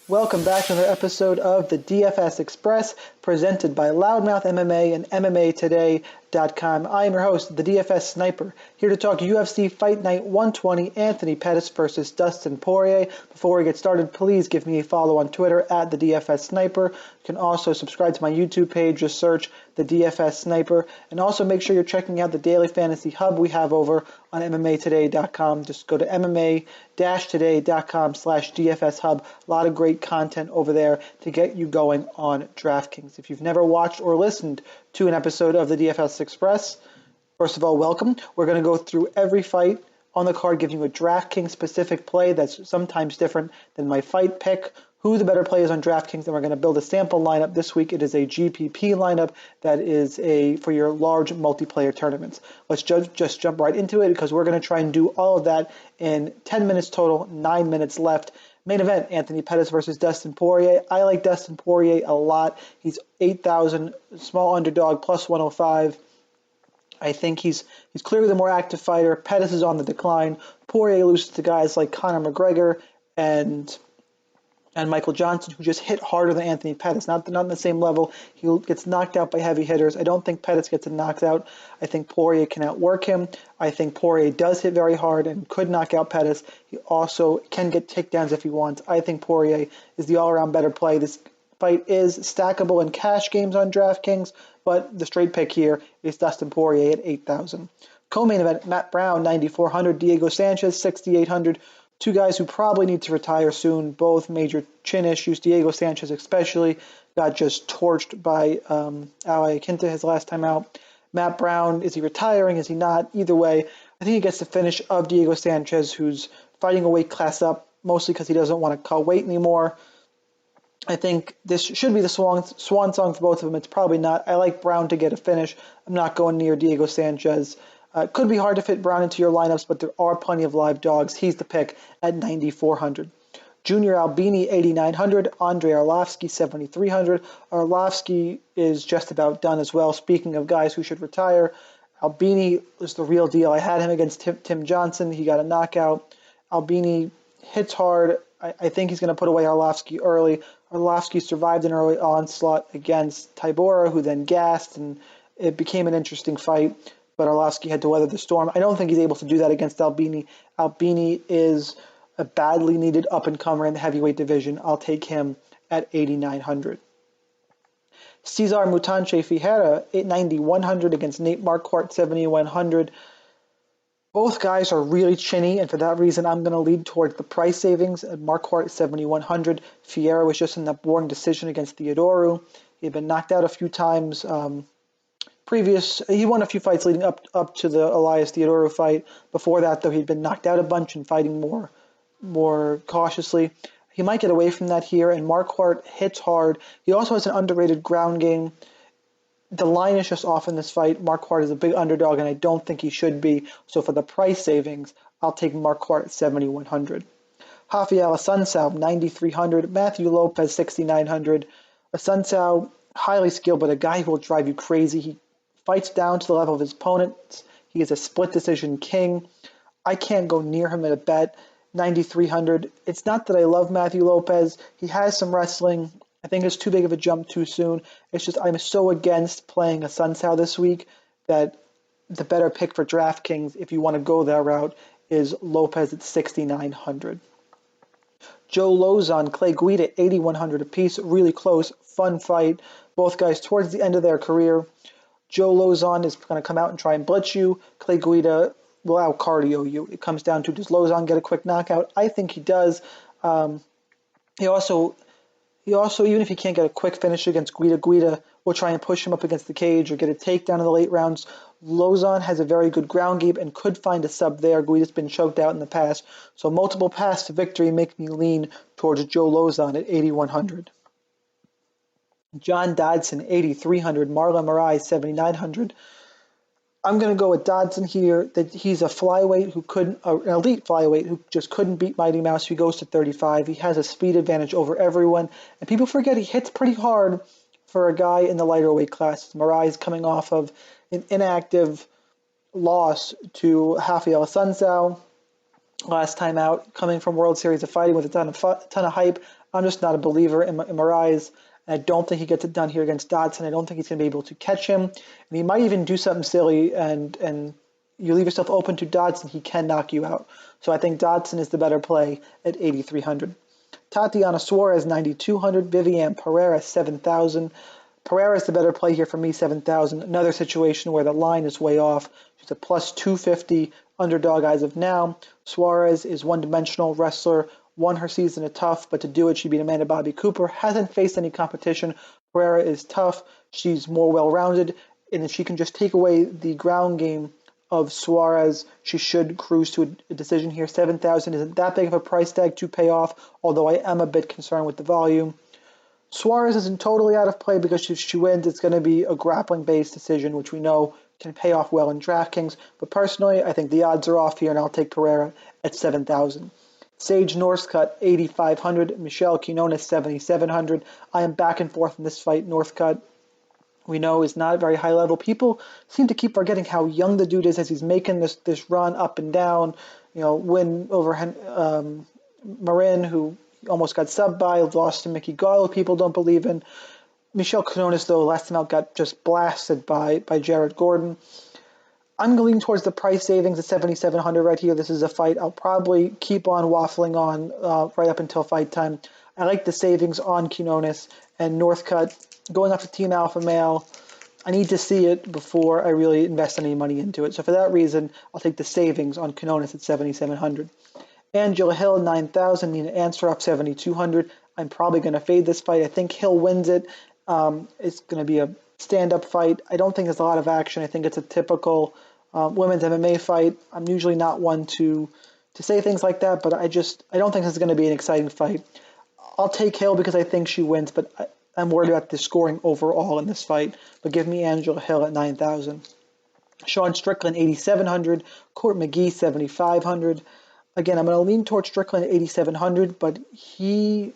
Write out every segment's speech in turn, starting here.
Welcome back to another episode of the DFS Express, presented by Loudmouth MMA and MMAtoday.com. I am your host, the DFS Sniper, here to talk UFC Fight Night 120, Anthony Pettis versus Dustin Poirier. Before we get started, please give me a follow on Twitter at the DFS Sniper. You can also subscribe to my YouTube page, just search the DFS Sniper, and also make sure you're checking out the daily fantasy hub we have over on MMAtoday.com. Just go to MMA-today.com/DFS hub. A lot of great content over there to get you going on DraftKings. If you've never watched or listened to an episode of the DFS Express, first of all, welcome. We're going to go through every fight on the card, giving you a DraftKings specific play that's sometimes different than my fight pick, who the better play is on DraftKings, and we're going to build a sample lineup. This week it is a GPP lineup that is for your large multiplayer tournaments. Let's just jump right into it, because we're going to try and do all of that in 10 minutes total, 9 minutes left. Main event, Anthony Pettis versus Dustin Poirier. I like Dustin Poirier a lot. He's 8,000, small underdog, plus 105. I think he's clearly the more active fighter. Pettis is on the decline. Poirier loses to guys like Conor McGregor and Michael Johnson, who just hit harder than Anthony Pettis. Not on the same level. He gets knocked out by heavy hitters. I don't think Pettis gets knocked out. I think Poirier can outwork him. I think Poirier does hit very hard and could knock out Pettis. He also can get takedowns if he wants. I think Poirier is the all-around better play. This fight is stackable in cash games on DraftKings, but the straight pick here is Dustin Poirier at 8,000. Co-main event, Matt Brown, 9,400. Diego Sanchez, 6,800. Two guys who probably need to retire soon, both major chin issues. Diego Sanchez especially got just torched by Al Iaquinta his last time out. Matt Brown, is he retiring? Is he not? Either way, I think he gets the finish of Diego Sanchez, who's fighting a weight class up, mostly because he doesn't want to cut weight anymore. I think this should be the swan song for both of them. It's probably not. I like Brown to get a finish. I'm not going near Diego Sanchez. It could be hard to fit Brown into your lineups, but there are plenty of live dogs. He's the pick at 9,400. Junior Albini, 8,900. Andrei Arlovsky, 7,300. Arlovsky is just about done as well. Speaking of guys who should retire, Albini is the real deal. I had him against Tim Johnson. He got a knockout. Albini hits hard. I think he's going to put away Arlovsky early. Arlovsky survived an early onslaught against Tybura, who then gassed, and it became an interesting fight. But Arlovsky had to weather the storm. I don't think he's able to do that against Albini. Albini is a badly needed up-and-comer in the heavyweight division. I'll take him at 8,900. Cesar Mutanche Ferreira, 9,100 against Nate Marquardt, 7,100. Both guys are really chinny, and for that reason, I'm going to lead towards the price savings. Marquardt is 7,100. Ferreira was just in that boring decision against Theodorou. He had been knocked out a few times. He won a few fights leading up to the Elias Theodorou fight. Before that, though, he'd been knocked out a bunch and fighting more cautiously. He might get away from that here, and Marquardt hits hard. He also has an underrated ground game. The line is just off in this fight. Marquardt is a big underdog, and I don't think he should be. So for the price savings, I'll take Marquardt at 7,100. Rafael Assunção, 9,300. Matthew Lopez, 6,900. Assunção, highly skilled, but a guy who will drive you crazy. He fights down to the level of his opponents. He is a split decision king. I can't go near him at a bet. 9,300. It's not that I love Matthew Lopez. He has some wrestling. I think it's too big of a jump too soon. It's just I'm so against playing Assunção this week that the better pick for DraftKings, if you want to go that route, is Lopez at 6,900. Joe Lozon, Clay Guida, 8,100 apiece. Really close, fun fight. Both guys towards the end of their career. Joe Lozon is going to come out and try and blitz you. Clay Guida will out-cardio you. It comes down to, does Lozon get a quick knockout? I think he does. He also, even if he can't get a quick finish against Guida will try and push him up against the cage or get a takedown in the late rounds. Lozon has a very good ground game and could find a sub there. Guida's been choked out in the past. So multiple paths to victory make me lean towards Joe Lozon at 8,100. John Dodson, 8,300. Marlon Moraes, 7,900. I'm going to go with Dodson here. That he's a flyweight an elite flyweight who just couldn't beat Mighty Mouse. He goes to 35. He has a speed advantage over everyone. And people forget he hits pretty hard for a guy in the lighter weight class. Moraes coming off of an inactive loss to Rafael Assunção. last time out, coming from World Series of Fighting with a ton of hype. I'm just not a believer in Moraes. And I don't think he gets it done here against Dodson. I don't think he's going to be able to catch him. And he might even do something silly, and you leave yourself open to Dodson, he can knock you out. So I think Dodson is the better play at 8,300. Tatiana Suarez, 9,200. Viviane Pereira, 7,000. Pereira is the better play here for me, 7,000. Another situation where the line is way off. She's a plus 250 underdog as of now. Suarez is one-dimensional wrestler, won her season at tough, but to do it, she beat Amanda Bobby Cooper. Hasn't faced any competition. Pereira is tough. She's more well-rounded, and if she can just take away the ground game of Suarez, she should cruise to a decision here. 7,000 isn't that big of a price tag to pay off, although I am a bit concerned with the volume. Suarez isn't totally out of play because if she wins, it's going to be a grappling-based decision, which we know can pay off well in DraftKings. But personally, I think the odds are off here, and I'll take Pereira at 7,000. Sage Northcutt, 8,500. Michelle Quinones, 7,700. I am back and forth in this fight. Northcutt, we know, is not very high level. People seem to keep forgetting how young the dude is as he's making this run up and down. Win over Marin, who almost got subbed by, lost to Mickey Gall, people don't believe in. Michelle Quinones, though, last time out got just blasted by Jared Gordon. I'm leaning towards the price savings at 7,700 right here. This is a fight I'll probably keep on waffling on right up until fight time. I like the savings on Quinones and Northcutt. Going off the Team Alpha Male, I need to see it before I really invest any money into it. So for that reason, I'll take the savings on Quinones at 7,700. Angela Hill, 9,000. Nina Ansaroff, 7,200. I'm probably going to fade this fight. I think Hill wins it. It's going to be a stand-up fight. I don't think there's a lot of action. I think it's a typical women's MMA fight. I'm usually not one to say things like that, but I don't think this is going to be an exciting fight. I'll take Hill because I think she wins, but I'm worried about the scoring overall in this fight. But give me Angela Hill at 9,000. Sean Strickland, 8,700. Court McGee, 7,500. Again, I'm going to lean towards Strickland at 8,700, but he's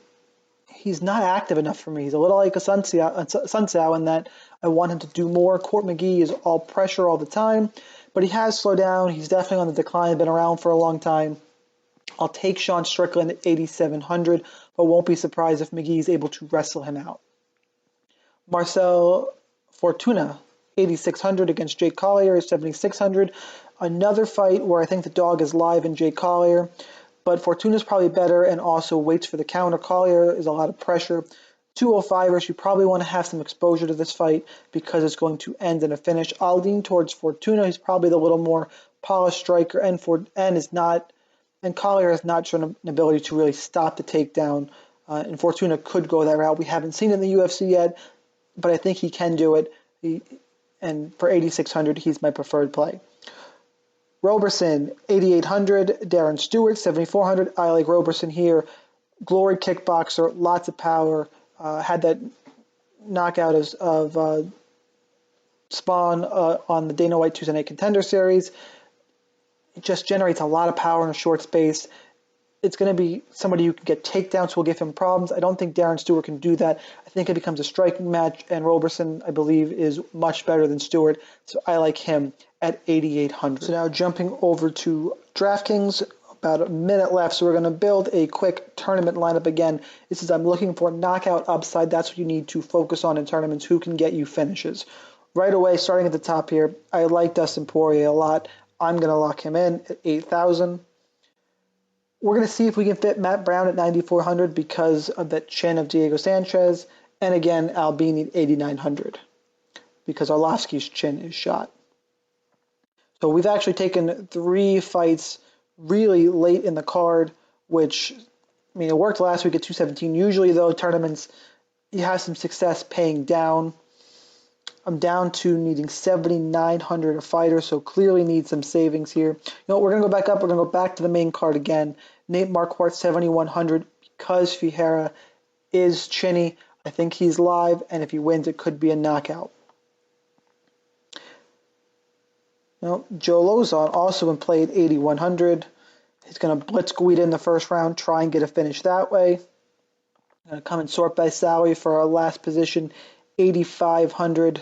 not active enough for me. He's a little like a Sun Tzu in that I want him to do more. Court McGee is all pressure all the time, but he has slowed down. He's definitely on the decline, been around for a long time. I'll take Sean Strickland at 8,700, but won't be surprised if McGee is able to wrestle him out. Marcel Fortuna, 8,600 against Jake Collier, 7,600. Another fight where I think the dog is live in Jake Collier, but Fortuna's probably better and also waits for the counter. Collier is a lot of pressure. 205ers, you probably want to have some exposure to this fight because it's going to end in a finish. I'll lean towards Fortuna. He's probably the little more polished striker, and Collier has not shown an ability to really stop the takedown. And Fortuna could go that route. We haven't seen it in the UFC yet, but I think he can do it. And for 8,600, he's my preferred play. Roberson, 8,800. Darren Stewart, 7,400. I like Roberson here. Glory kickboxer, lots of power. Had that knockout of Spawn on the Dana White Tuesday Night Contender Series. It just generates a lot of power in a short space. It's going to be somebody who can get takedowns, who will give him problems. I don't think Darren Stewart can do that. I think it becomes a striking match, and Roberson, I believe, is much better than Stewart, so I like him at 8,800. So now jumping over to DraftKings, about a minute left, so we're going to build a quick tournament lineup again. This is I'm looking for knockout upside. That's what you need to focus on in tournaments, who can get you finishes. Right away, starting at the top here, I like Dustin Poirier a lot. I'm going to lock him in at 8,000. We're going to see if we can fit Matt Brown at 9,400 because of that chin of Diego Sanchez. And again, Albini at 8,900 because Arlovsky's chin is shot. So we've actually taken 3 fights really late in the card, which, I mean, it worked last week at 217. Usually, though, tournaments, you have some success paying down. I'm down to needing 7,900 a fighter, so clearly need some savings here. We're going to go back up. We're going to go back to the main card again. Nate Marquardt, 7,100, because Figueroa is chinny. I think he's live, and if he wins, it could be a knockout. Joe Lozon also in play at 8,100. He's going to blitz Guida in the first round, try and get a finish that way. Going to come and sort by salary for our last position, 8,500.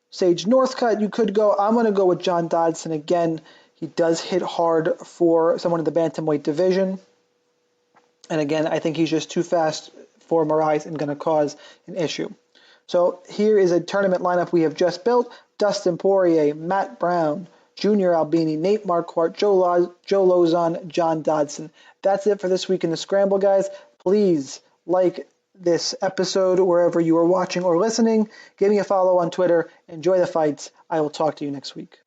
Sage Northcutt, you could go. I'm going to go with John Dodson again. He does hit hard for someone in the bantamweight division. And again, I think he's just too fast for Moraes and going to cause an issue. So here is a tournament lineup we have just built. Dustin Poirier, Matt Brown, Junior Albini, Nate Marquardt, Joe Lozon, John Dodson. That's it for this week in the Scramble, guys. Please like this episode wherever you are watching or listening. Give me a follow on Twitter. Enjoy the fights. I will talk to you next week.